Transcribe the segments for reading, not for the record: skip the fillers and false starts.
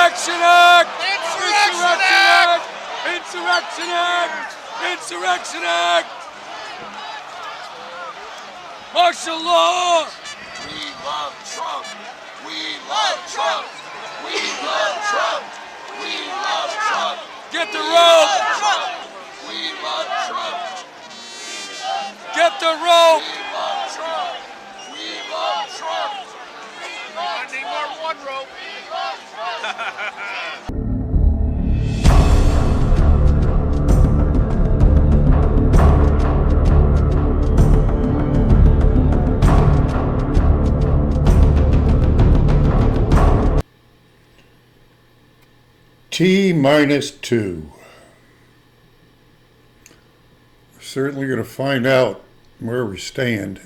Insurrection Act! Insurrection Act! Insurrection Act! Insurrection Act! Martial law! We love Trump! We love Trump! We love Trump! We love Trump! Get the rope! We love Trump! Get the rope! We love Trump! We love Trump! I need more than one rope. We love Trump! T-2. We're certainly going to find out where we stand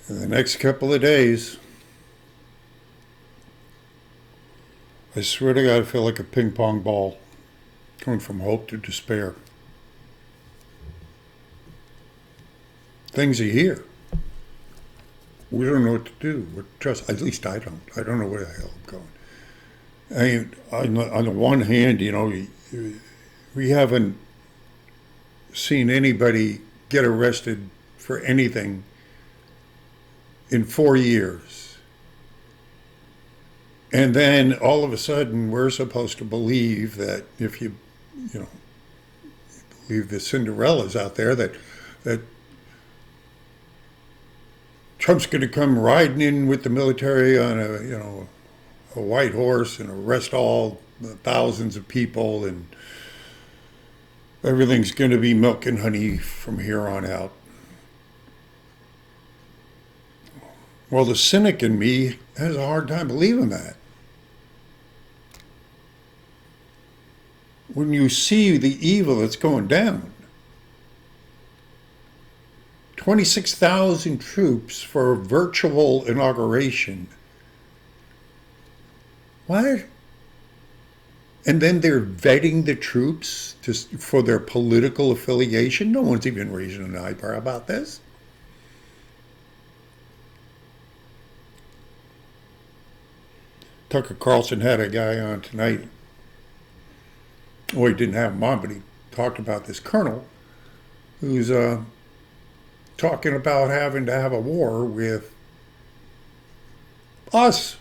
in the next couple of days. I swear to God, I feel like a ping pong ball going from hope to despair. Things are here. We don't know what to do. At least I don't. I don't know where the hell I'm going. I mean, on the one hand, you know, we haven't seen anybody get arrested for anything in 4 years. And then all of a sudden we're supposed to believe that if you believe the Cinderellas out there, that Trump's going to come riding in with the military on a white horse and arrest all the thousands of people, and everything's going to be milk and honey from here on out. Well, the cynic in me has a hard time believing that. When you see the evil that's going down, 26,000 troops for a virtual inauguration. What? And then they're vetting the troops for their political affiliation? No one's even raising an eyebrow about this. Tucker Carlson had a guy on tonight. Well, he didn't have him on, but he talked about this colonel who's talking about having to have a war with us.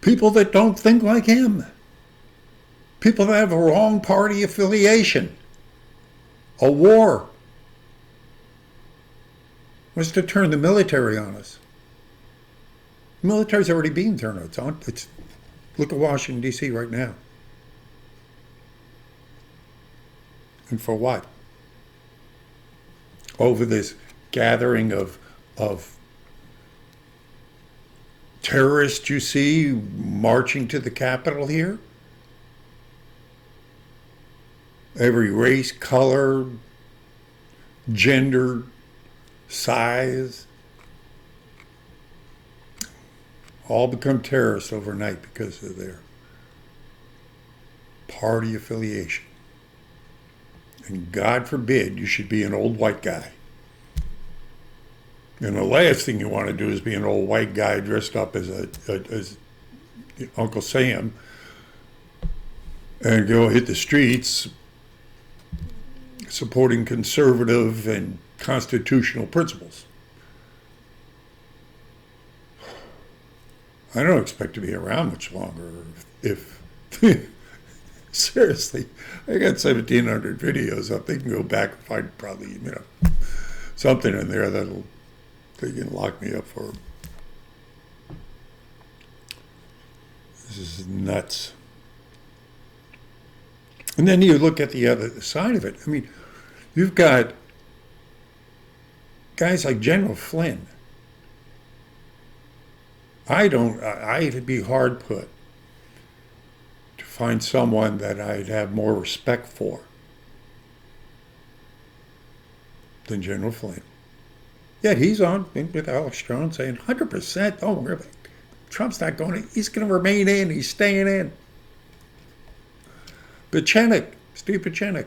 People that don't think like him. People that have a wrong party affiliation. A war was to turn the military on us. The military's already being turned on. Look at Washington, D.C. right now. And for what? Over this gathering of terrorists you see marching to the Capitol here? Every race, color, gender, size, all become terrorists overnight because of their party affiliation. And God forbid you should be an old white guy. And the last thing you want to do is be an old white guy dressed up as Uncle Sam and go hit the streets supporting conservative and constitutional principles. I don't expect to be around much longer if seriously, I got 1,700 videos up. They can go back and find probably, something in there they can lock me up for. This is nuts. And then you look at the other side of it. I mean, you've got guys like General Flynn. I'd be hard put to find someone that I'd have more respect for than General Flynn. Yet he's on with Alex Jones saying 100%, don't worry about it. Trump's not going to, he's going to remain in, he's staying in. Steve Pieczenik.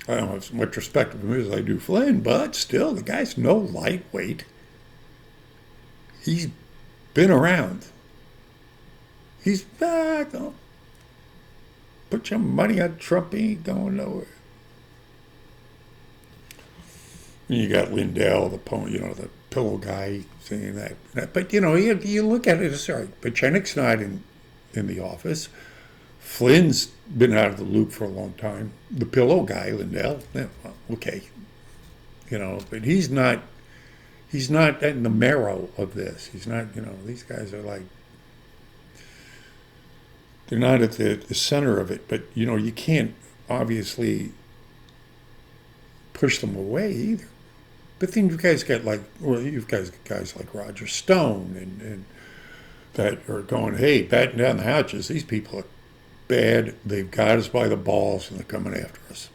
I don't have as much respect for him as I do Flynn, but still, the guy's no lightweight. He's been around. He's back. Oh, put your money on Trump. He ain't going nowhere. And you got Lindell, the the pillow guy, saying that. But you look at it as all right. Pachenik's not in the office. Flynn's been out of the loop for a long time. The pillow guy, Lindell, okay, but he's not in the marrow of this. He's not. These guys are like, they're not at the center of it. But you can't obviously push them away either. But then you guys got you've got guys like Roger Stone and that are going, hey, batten down the hatches. These people are bad. They've got us by the balls and they're coming after us.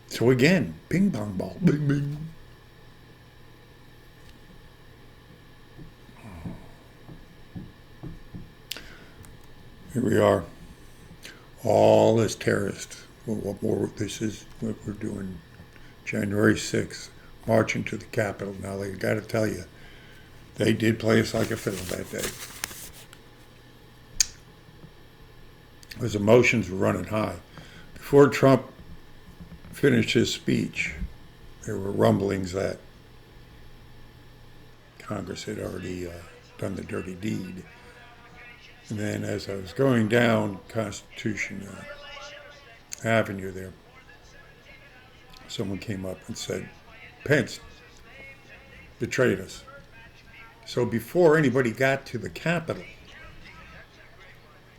So again, ping pong ball, bing bing. Here we are, all as terrorists. This is what we're doing. January 6th, marching to the Capitol. Now, they got to tell you, they did play us like a fiddle that day. His emotions were running high. Before Trump finished his speech, there were rumblings that Congress had already done the dirty deed. And then as I was going down Constitution Avenue there, someone came up and said, Pence betrayed us. So before anybody got to the Capitol,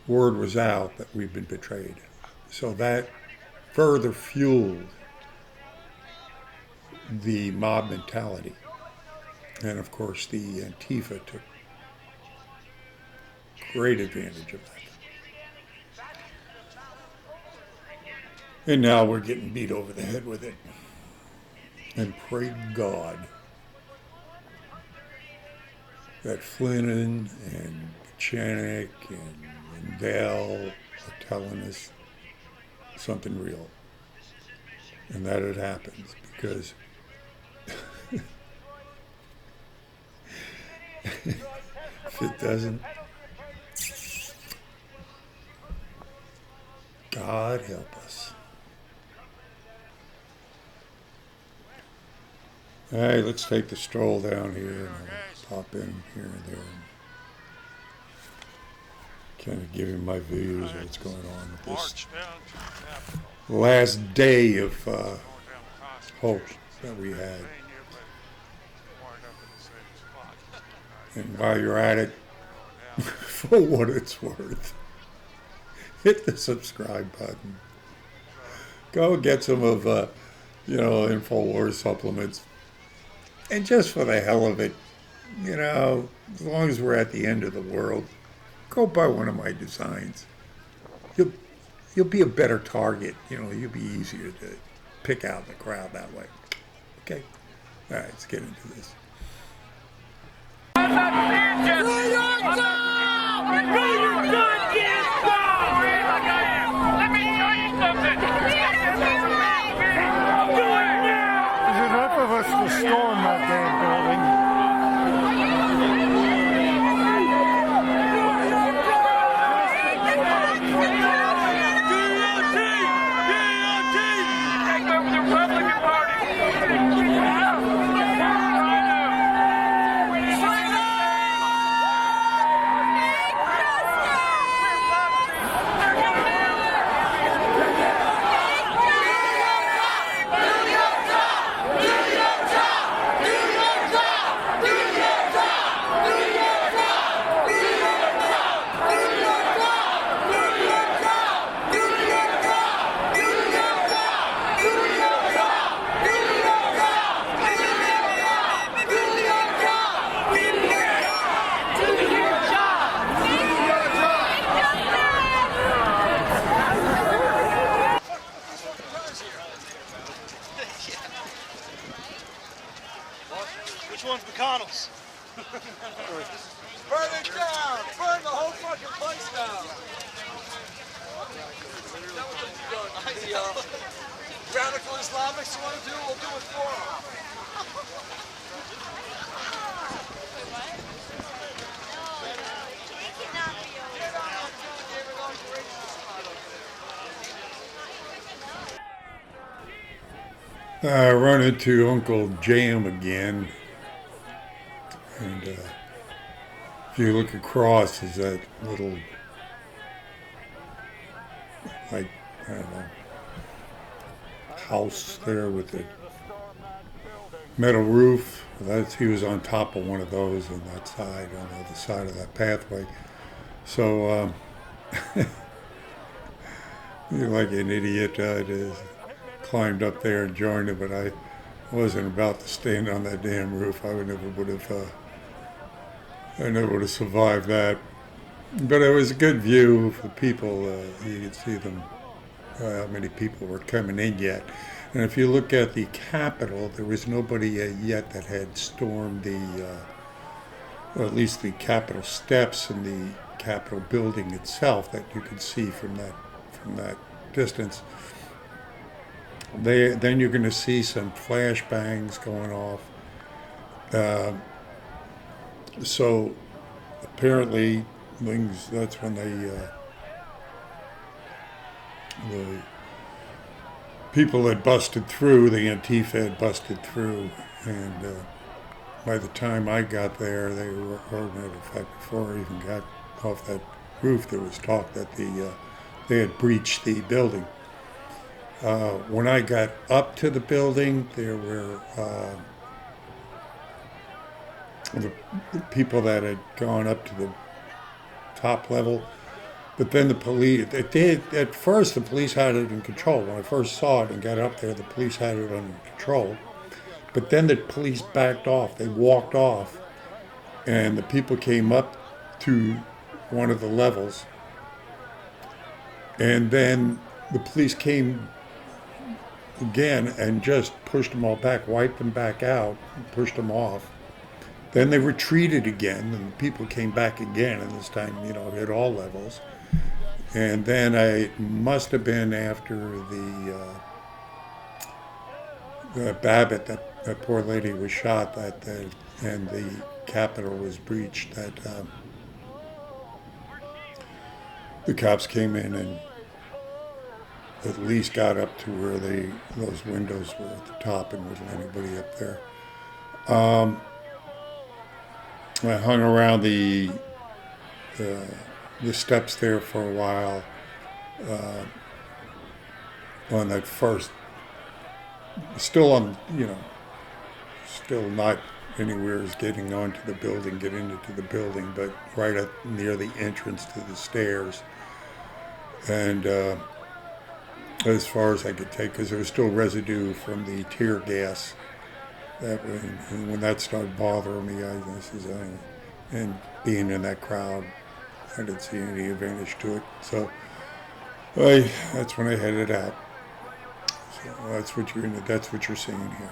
word was out that we've been betrayed. So that further fueled the mob mentality. And of course, the Antifa took great advantage of that. And now we're getting beat over the head with it. And pray God that Flynn and Pachenik and Bell are telling us something real. And that it happens, because if it doesn't, God help us. All right, let's take the stroll down here and pop in here and there. Kind of give you my views of what's going on with this last day of hope that we had. And while you're at it, for what it's worth, hit the subscribe button. Go get some of, InfoWars supplements. And just for the hell of it, as long as we're at the end of the world, go buy one of my designs. You'll be a better target. You'll be easier to pick out the crowd that way. Okay? All right, let's get into this. There's enough of us to storm that damn building. Which one's McConnell's? Burn it down! Burn the whole fucking place down! The radical Islamics want to do, we'll do it for them. I run into Uncle Jam again, and if you look across, is that little, like, I don't know, house there with the metal roof. He was on top of one of those on that side, on the other side of that pathway. So, you're like an idiot. I just climbed up there and joined him, but I wasn't about to stand on that damn roof. I never would have survived that. But it was a good view for people. You could see them, how many people were coming in yet. And if you look at the Capitol, there was nobody yet that had stormed or at least the Capitol steps and the Capitol building itself that you could see from that distance. Then you're going to see some flashbangs going off. So apparently, that's when the people had busted through, the Antifa had busted through, and by the time I got there, they were, or matter of fact, before I even got off that roof, there was talk that they had breached the building. When I got up to the building, there were the people that had gone up to the top level, but then the police, at first the police had it in control. When I first saw it and got up there, the police had it under control, but then the police backed off. They walked off, and the people came up to one of the levels, and then the police came again and just pushed them all back, wiped them back out, and pushed them off. Then they retreated again, and people came back again, and this time, at all levels. And then it must have been after the Babbitt, that poor lady was shot, and the Capitol was breached, that the cops came in and at least got up to where those windows were at the top and wasn't anybody up there. I hung around the steps there for a while on that first, still not anywhere as getting onto the building, getting into the building, but right up near the entrance to the stairs. And as far as I could take, because there was still residue from the tear gas. And when that started bothering me, and being in that crowd, I didn't see any advantage to it. So that's when I headed out. So that's what you're seeing here.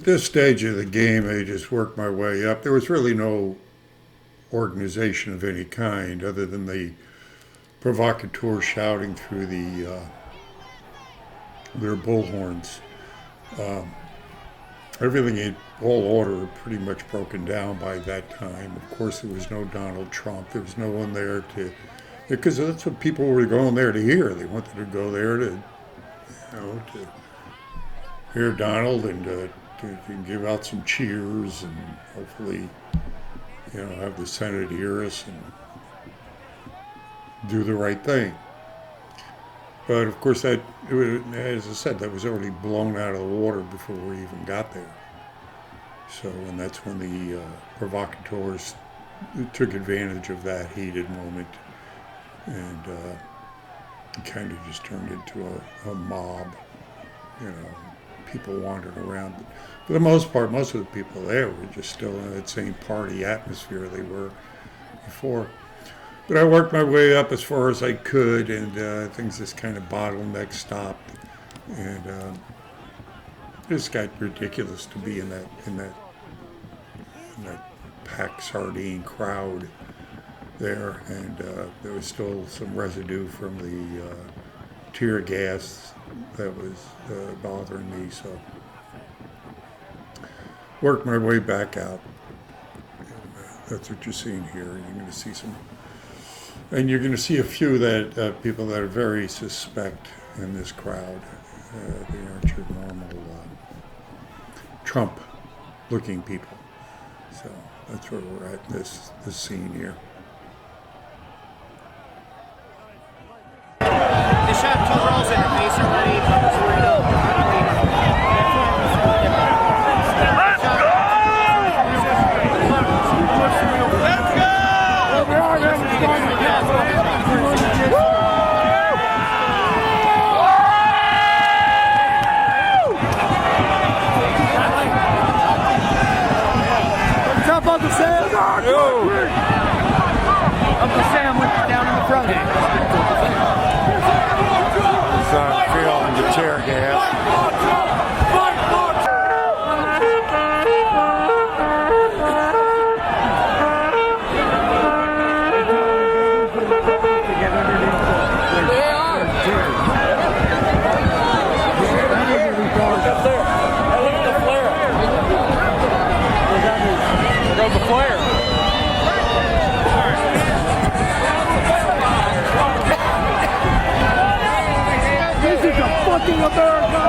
At this stage of the game, I just worked my way up. There was really no organization of any kind other than the provocateurs shouting through their bullhorns. Everything in all order pretty much broken down by that time. Of course, there was no Donald Trump. There was no one there because that's what people were going there to hear. They wanted to go there to hear Donald and to give out some cheers and hopefully, have the Senate hear us and do the right thing. But of course, as I said, that was already blown out of the water before we even got there. So, and that's when the provocateurs took advantage of that heated moment, and it kind of just turned into a mob, people wandering around. But for the most part, most of the people there were just still in that same party atmosphere they were before. But I worked my way up as far as I could, and things just kind of bottleneck stopped, and it just got ridiculous to be in that packed sardine crowd there, and there was still some residue from the tear gas that was bothering me, so worked my way back out. That's what you're seeing here. You're going to see and you're going to see a few people that are very suspect in this crowd. They aren't your normal Trump-looking people. So that's where we're at this scene here. They shot 2 girls in her face already. Let's Uncle Sam! Uncle Sam went down in the front. He's feeling the tear gas. Fucking America!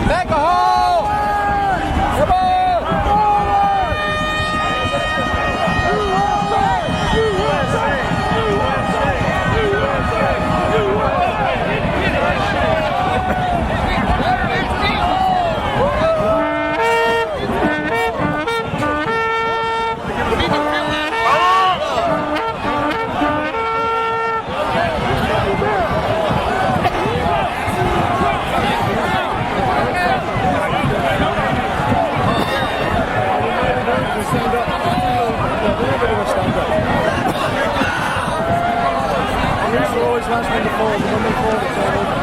Back a hole! Come on! Last one to fall, the one they fall, it's all over.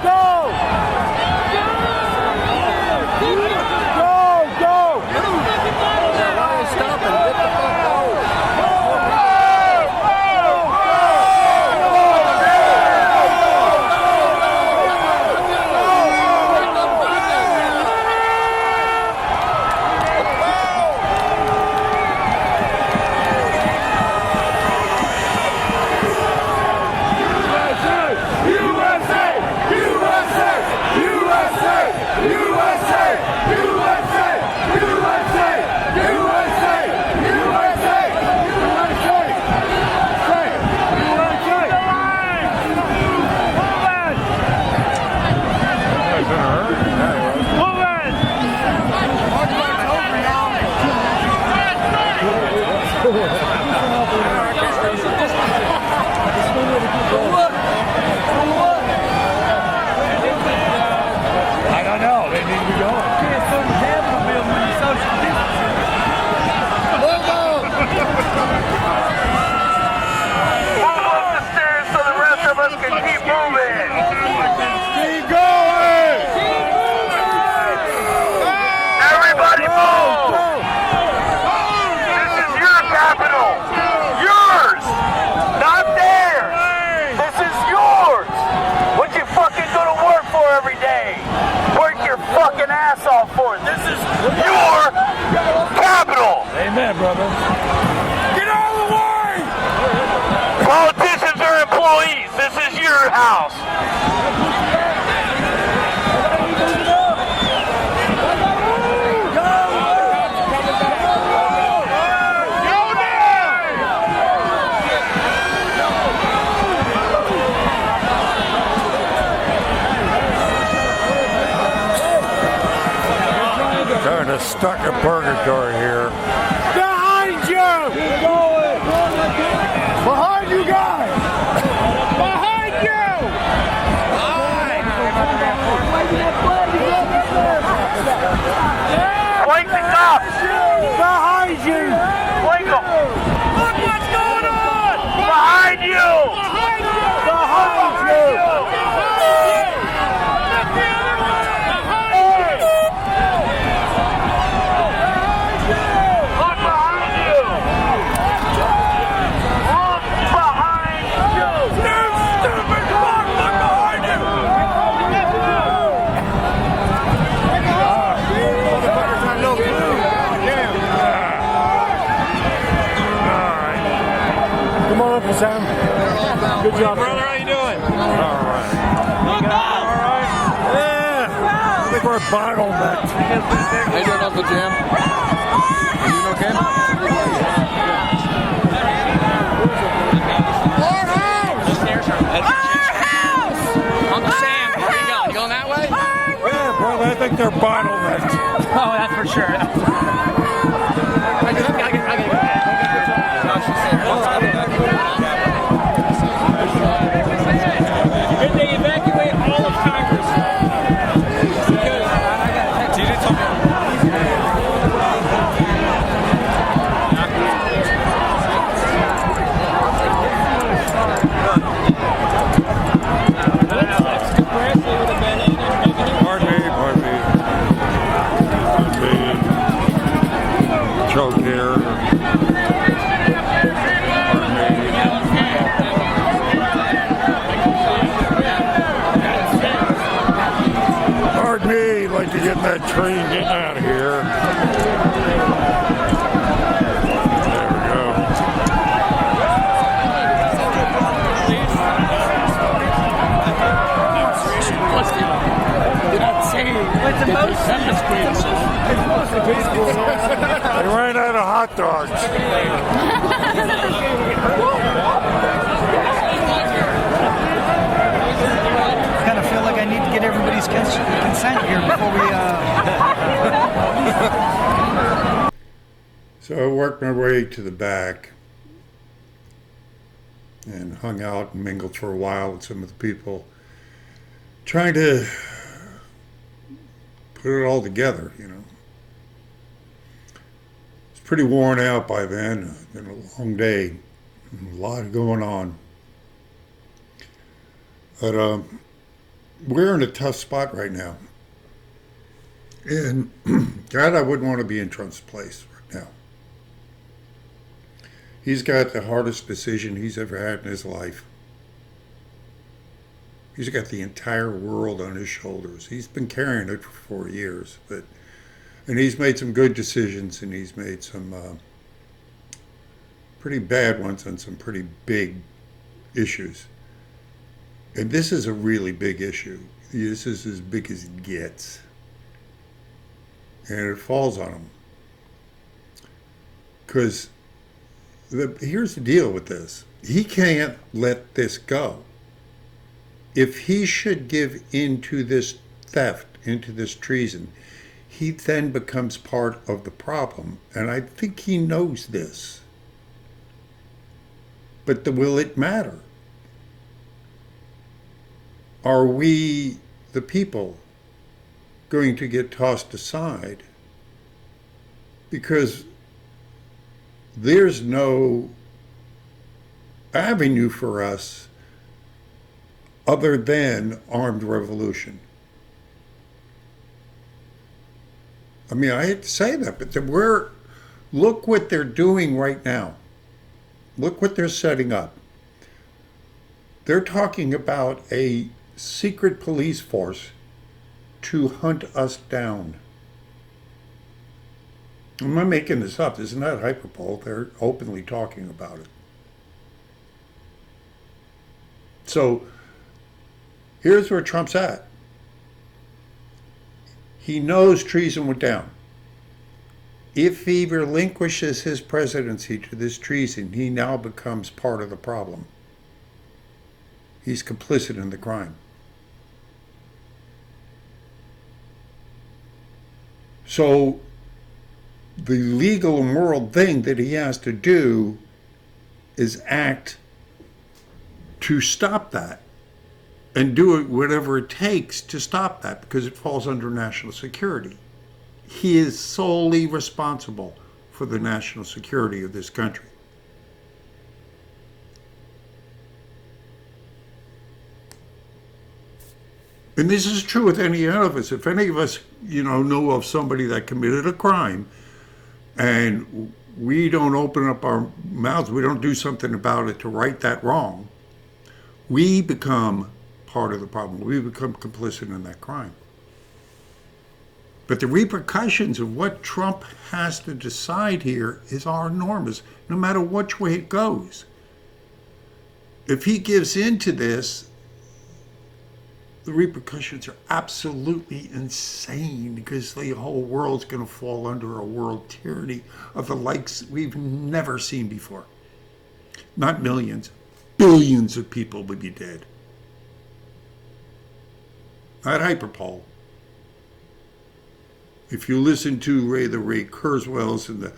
Go! Yeah, brother. Get out of the way! Politicians are employees. This is your house. Kind of stuck in purgatory here. Behind you! Behind you guys! Behind you! Blink the cops. Behind you! Blink them. Look what's going on. Behind you. Behind you! Come on up, Sam. Good job, brother. How you doing? All right. All right. Yeah. I think we're bottlenecked. How you doing, Uncle Jim? Are you doing okay? Our house! Uncle Sam, where are you going? You going that way? Yeah, brother. I think they're bottlenecked. Oh, that's for sure. Did they evacuate all of Congress? Pardon me. Choke here. Pardon me. Like to get in that train, getting out of here. There we go. They ran out of hot dogs. Kind of feel like I need to get everybody's consent here before we. So I worked my way to the back and hung out and mingled for a while with some of the people, trying to put it all together, you know. It's pretty worn out by then. It's been a long day, a lot going on. But we're in a tough spot right now. And God, I wouldn't want to be in Trump's place right now. He's got the hardest decision he's ever had in his life. He's got the entire world on his shoulders. He's been carrying it for 4 years, and he's made some good decisions, and he's made some pretty bad ones on some pretty big issues. And this is a really big issue. This is as big as it gets. And it falls on him. Because here's the deal with this. He can't let this go. If he should give into this theft, into this treason, he then becomes part of the problem. And I think he knows this. But will it matter? Are we, the people, going to get tossed aside? Because there's no avenue for us other than armed revolution. I mean, I hate to say that, but look what they're doing right now. Look what they're setting up. They're talking about a secret police force to hunt us down. I'm not making this up. This is not hyperbole. They're openly talking about it. So here's where Trump's at. He knows treason went down. If he relinquishes his presidency to this treason, he now becomes part of the problem. He's complicit in the crime. So the legal and moral thing that he has to do is act to stop that and do it whatever it takes to stop that, because it falls under national security. He is solely responsible for the national security of this country. And this is true with any of us. If any of us, know of somebody that committed a crime and we don't open up our mouths, we don't do something about it to right that wrong, we become part of the problem. We become complicit in that crime. But the repercussions of what Trump has to decide here are enormous, no matter which way it goes. If he gives in to this, the repercussions are absolutely insane, because the whole world's going to fall under a world tyranny of the likes we've never seen before. Not millions, billions of people would be dead. Not hyperbole. If you listen to the Ray Kurzweils and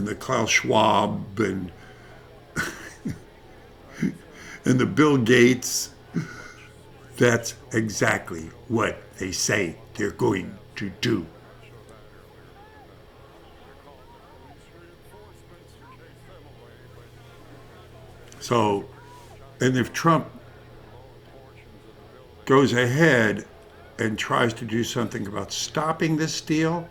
the Klaus Schwab and and the Bill Gates, that's exactly what they say they're going to do. So, and if Trump goes ahead and tries to do something about stopping this deal,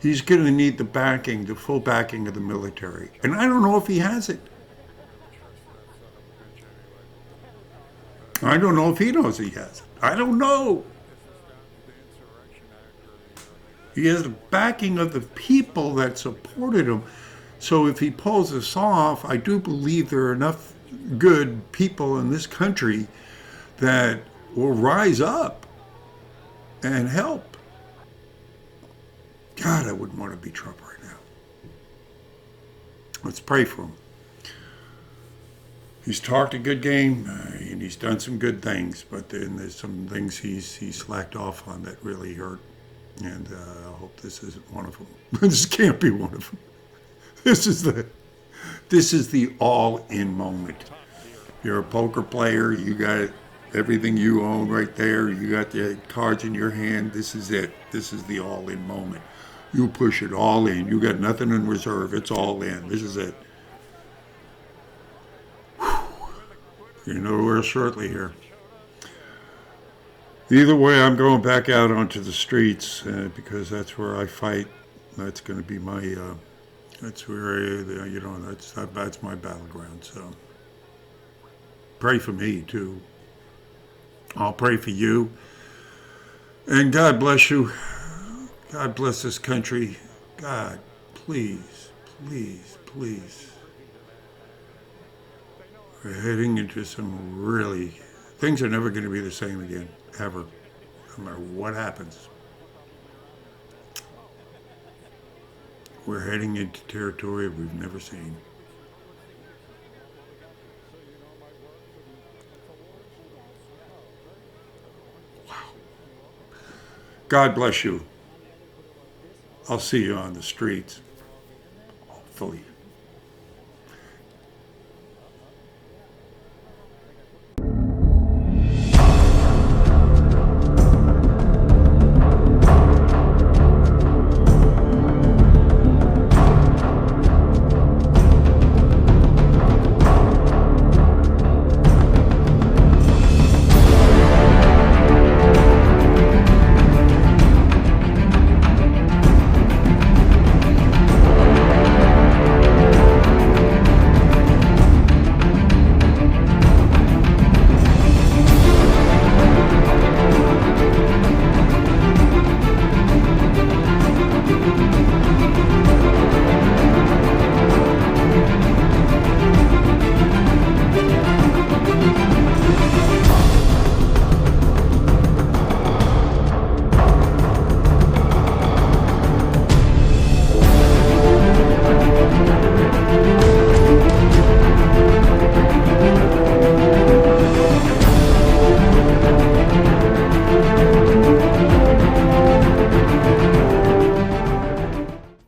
he's going to need the full backing of the military. And I don't know if he has it. I don't know if he knows he has it. I don't know. He has the backing of the people that supported him. So if he pulls this off, I do believe there are enough good people in this country that will rise up and help. God, I wouldn't want to be Trump right now. Let's pray for him. He's talked a good game, and he's done some good things, but then there's some things he's slacked off on that really hurt. And I hope this isn't one of them. This can't be one of them. This is the all-in moment. You're a poker player. You got everything you own right there. You got the cards in your hand. This is it. This is the all-in moment. You push it all in. You got nothing in reserve. It's all in. This is it. You know, real shortly here. Either way, I'm going back out onto the streets because that's where I fight. That's going to be my, that's where, that's my battleground. So pray for me too. I'll pray for you. And God bless you. God bless this country. God, please, please, please. We're heading into some really, things are never going to be the same again, ever, no matter what happens. We're heading into territory we've never seen. Wow. God bless you. I'll see you on the streets, hopefully.